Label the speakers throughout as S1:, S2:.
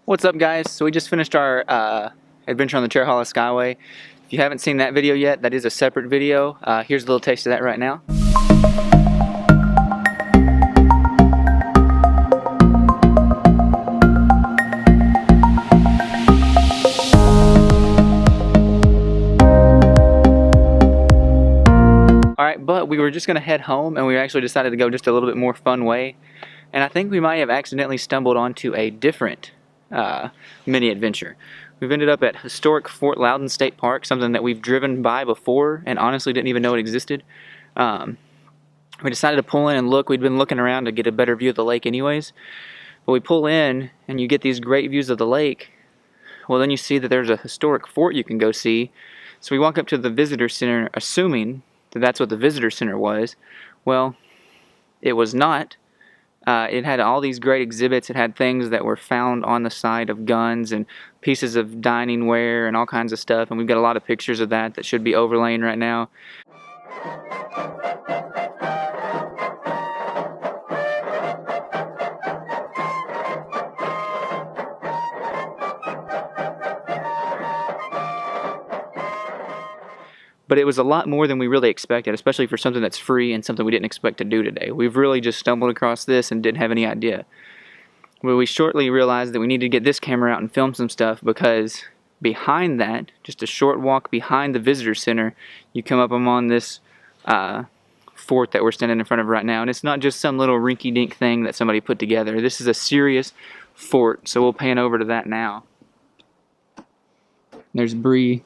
S1: What's up, guys? So we just finished our adventure on the Cherohala Skyway. If you haven't seen that video yet, that is a separate video. Here's a little taste of that right now. Alright, but we were just going to head home, and we actually decided to go just a little bit more fun way. And I think we might have accidentally stumbled onto a different mini adventure. We've ended up at historic Fort Loudon State Park, something that we've driven by before and honestly didn't even know it existed. We decided to pull in and look. We'd been looking around to get a better view of the lake anyways. But we pull in and you get these great views of the lake. Well, then you see that there's a historic fort you can go see. So we walk up to the visitor center assuming that that's what the visitor center was. Well, it was not. It had all these great exhibits. It had things that were found on the site of guns and pieces of dining ware and all kinds of stuff. And we've got a lot of pictures of that should be overlaying right now. But it was a lot more than we really expected, especially for something that's free and something we didn't expect to do today. We've really just stumbled across this and didn't have any idea. Well, we shortly realized that we needed to get this camera out and film some stuff because behind that, just a short walk behind the visitor center, you come up on this fort that we're standing in front of right now. And it's not just some little rinky-dink thing that somebody put together. This is a serious fort, so we'll pan over to that now. There's Bree.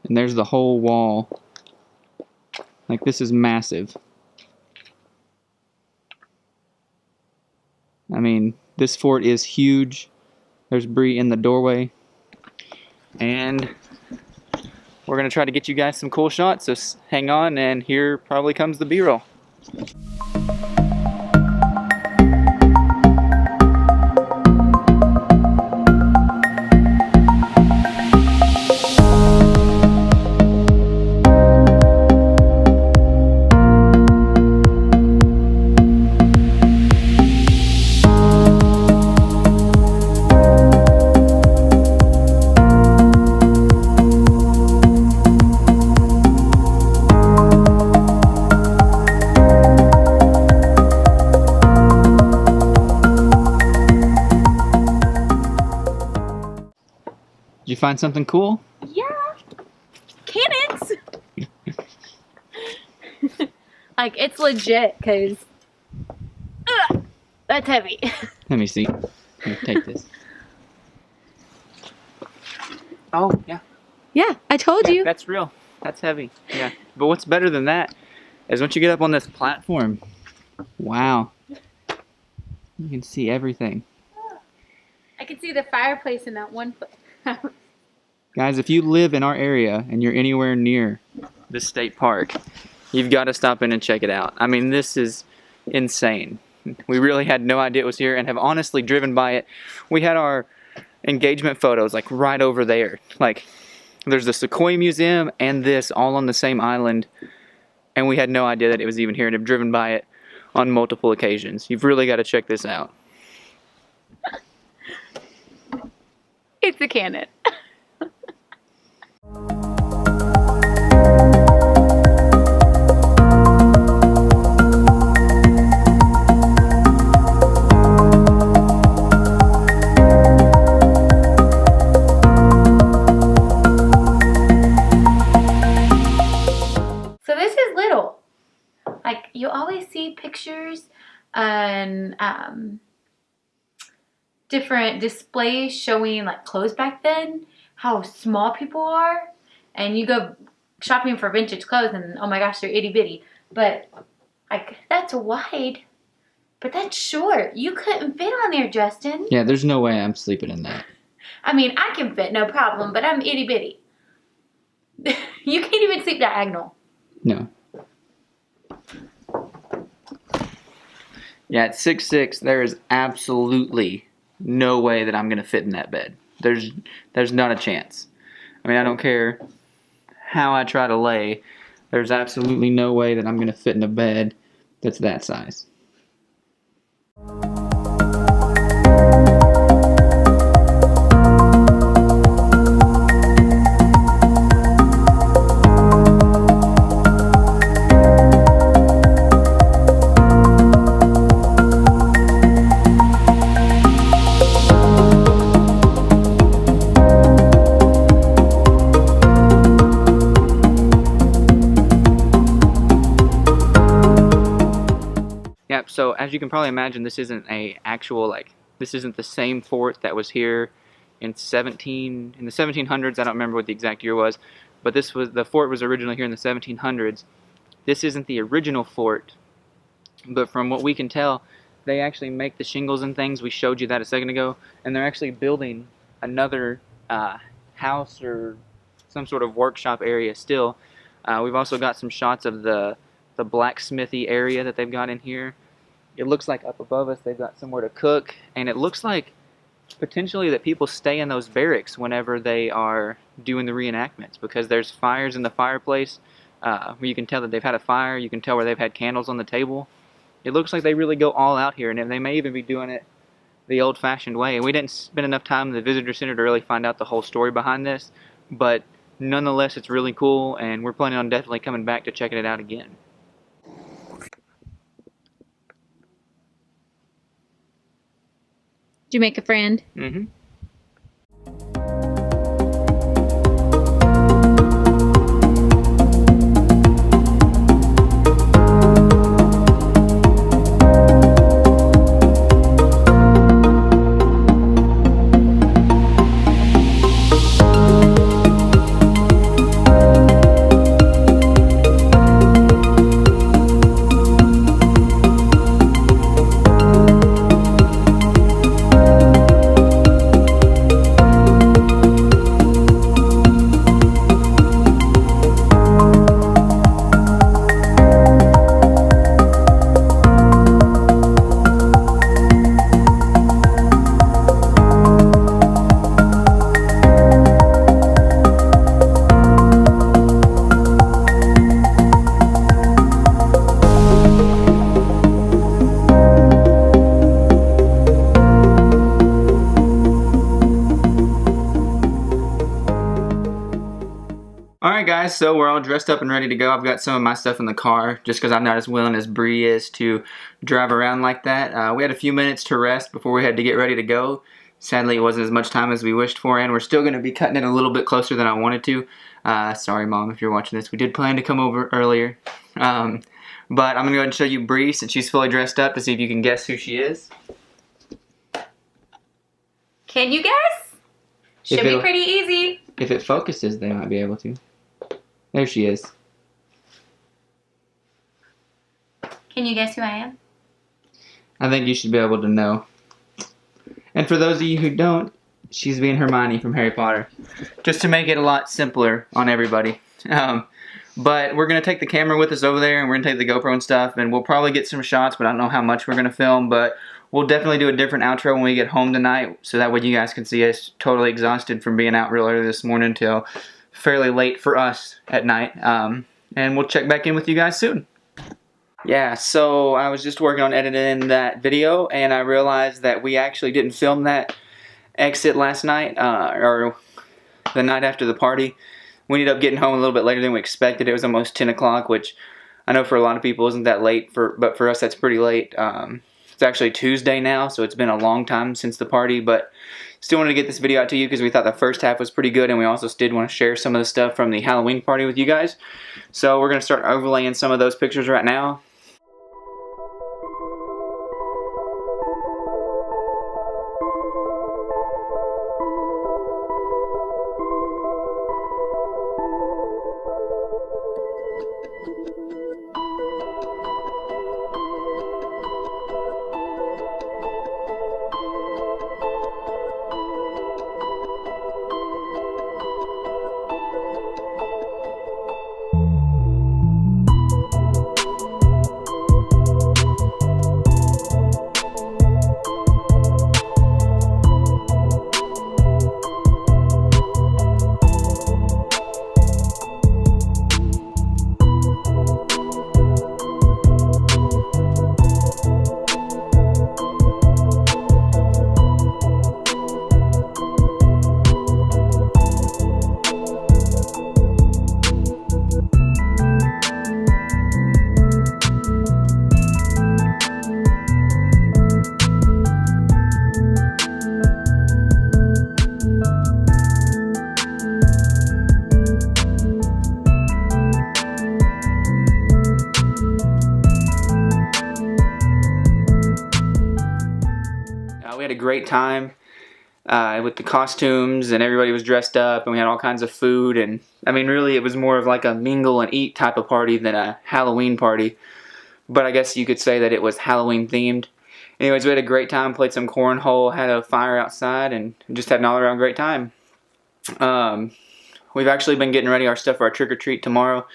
S1: And there's the whole wall. Like, this is massive. I mean, this fort is huge. There's Bree in the doorway. And we're going to try to get you guys some cool shots, so hang on, and here probably comes the B-roll. Did you find something cool?
S2: Yeah! Cannons! Like, it's legit, because... that's heavy.
S1: Let me see. Here, take this. Oh, yeah.
S2: Yeah, I told you.
S1: That's real. That's heavy. Yeah. But what's better than that is once you get up on this platform, wow. You can see everything.
S2: I can see the fireplace in that one place.
S1: Guys, if you live in our area and you're anywhere near this state park, you've got to stop in and check it out. I mean, this is insane. We really had no idea it was here and have honestly driven by it. We had our engagement photos like right over there. Like, there's the Sequoia Museum and this all on the same island, and we had no idea that it was even here and have driven by it on multiple occasions. You've really got to check this out.
S2: It's a cannon. So this is little. Like, you always see pictures and different displays showing like clothes back then, how small people are, and you go shopping for vintage clothes and oh my gosh, they're itty bitty. But like, that's wide, but that's short. You couldn't fit on there, Justin.
S1: Yeah, there's no way I'm sleeping in that.
S2: I mean, I can fit, no problem, but I'm itty bitty. You can't even sleep diagonal.
S1: No. Yeah, at 6'6", there is absolutely no way that I'm going to fit in that bed. There's not a chance. I mean, I don't care how I try to lay. There's absolutely no way that I'm going to fit in a bed that's that size. you can probably imagine, this isn't this isn't the same fort that was here in the 1700s. I don't remember what the exact year was, but the fort was originally here in the 1700s. This isn't the original fort, but from what we can tell, they actually make the shingles and things. We showed you that a second ago, and they're actually building another house or some sort of workshop area still. We've also got some shots of the blacksmithy area that they've got in here. It looks like up above us they've got somewhere to cook, and it looks like potentially that people stay in those barracks whenever they are doing the reenactments, because there's fires in the fireplace where you can tell that they've had a fire. You can tell where they've had candles on the table. It looks like they really go all out here, and they may even be doing it the old-fashioned way. And we didn't spend enough time in the visitor center to really find out the whole story behind this, but nonetheless it's really cool, and we're planning on definitely coming back to checking it out again.
S2: Did you make a friend?
S1: Mm-hmm. Alright guys, so we're all dressed up and ready to go. I've got some of my stuff in the car just because I'm not as willing as Bree is to drive around like that. We had a few minutes to rest before we had to get ready to go. Sadly, it wasn't as much time as we wished for, and we're still going to be cutting it a little bit closer than I wanted to. Sorry Mom if you're watching this. We did plan to come over earlier. But I'm going to go ahead and show you Bree since she's fully dressed up to see if you can guess who she is.
S2: Can you guess? Should be pretty easy.
S1: If it focuses, they might be able to. There she is.
S2: Can you guess who I am?
S1: I think you should be able to know. And for those of you who don't, she's being Hermione from Harry Potter. Just to make it a lot simpler on everybody. But we're going to take the camera with us over there, and we're going to take the GoPro and stuff, and we'll probably get some shots, but I don't know how much we're going to film, but we'll definitely do a different outro when we get home tonight, so that way you guys can see us totally exhausted from being out real early this morning till fairly late for us at night. And we'll check back in with you guys soon. Yeah, so I was just working on editing that video, and I realized that we actually didn't film that exit last night, or the night after the party. We ended up getting home a little bit later than we expected. It was almost 10 o'clock, which I know for a lot of people isn't that late, but for us that's pretty late. It's actually Tuesday now, so it's been a long time since the party, but still wanted to get this video out to you because we thought the first half was pretty good, and we also did want to share some of the stuff from the Halloween party with you guys. So we're going to start overlaying some of those pictures right now. great time with the costumes, and everybody was dressed up, and we had all kinds of food. And I mean, really, it was more of like a mingle and eat type of party than a Halloween party. But I guess you could say that it was Halloween themed. Anyways, we had a great time, played some cornhole, had a fire outside, and just had an all-around great time. We've actually been getting ready our stuff for our trick-or-treat tomorrow,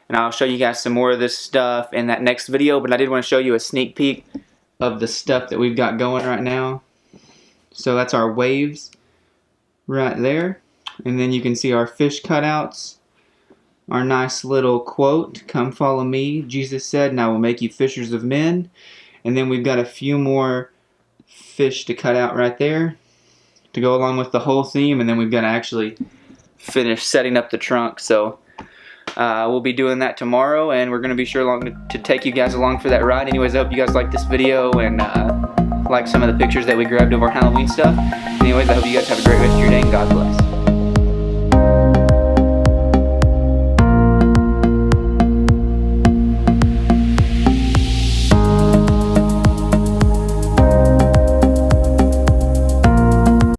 S1: and I'll show you guys some more of this stuff in that next video, but I did want to show you a sneak peek of the stuff that we've got going right now. So that's our waves right there, and then you can see our fish cutouts, our nice little quote, "Come follow me, Jesus said, and I will make you fishers of men." And then we've got a few more fish to cut out right there to go along with the whole theme, and then we've got to actually finish setting up the trunk. So we'll be doing that tomorrow, and we're going to be sure to take you guys along for that ride. Anyways, I hope you guys like this video and like some of the pictures that we grabbed of our Halloween stuff. Anyways, I hope you guys have a great rest of your day, and God bless.